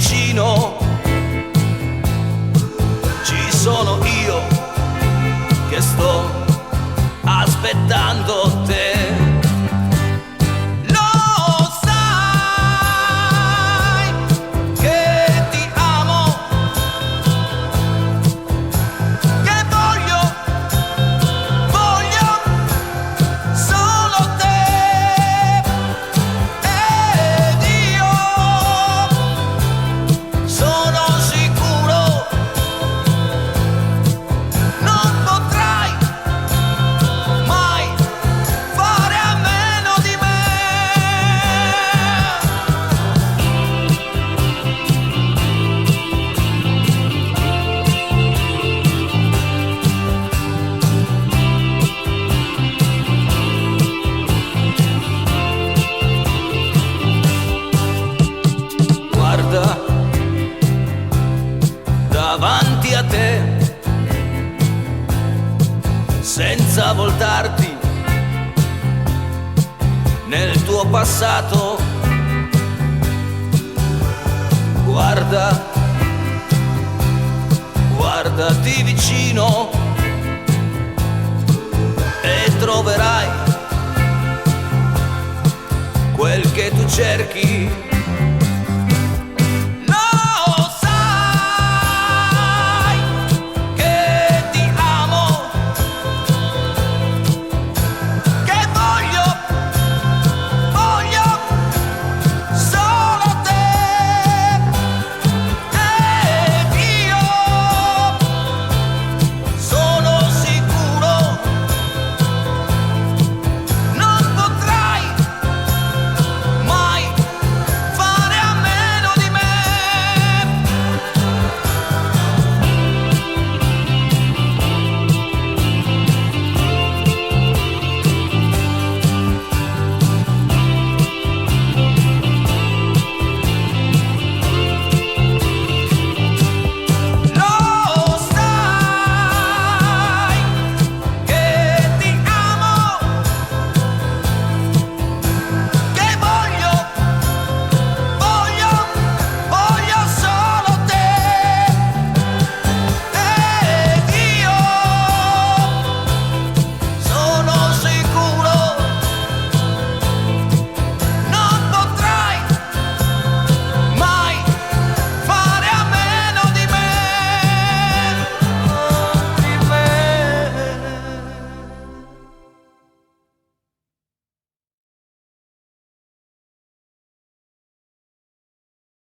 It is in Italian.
vicino, ci sono io che sto aspettando te. Lo sai che ti amo, che voglio solo te, ed io sono sicuro non potrai mai fare a meno di me. Guarda davanti a te senza voltarti nel tuo passato. Guarda, guardati vicino e troverai quel che tu cerchi.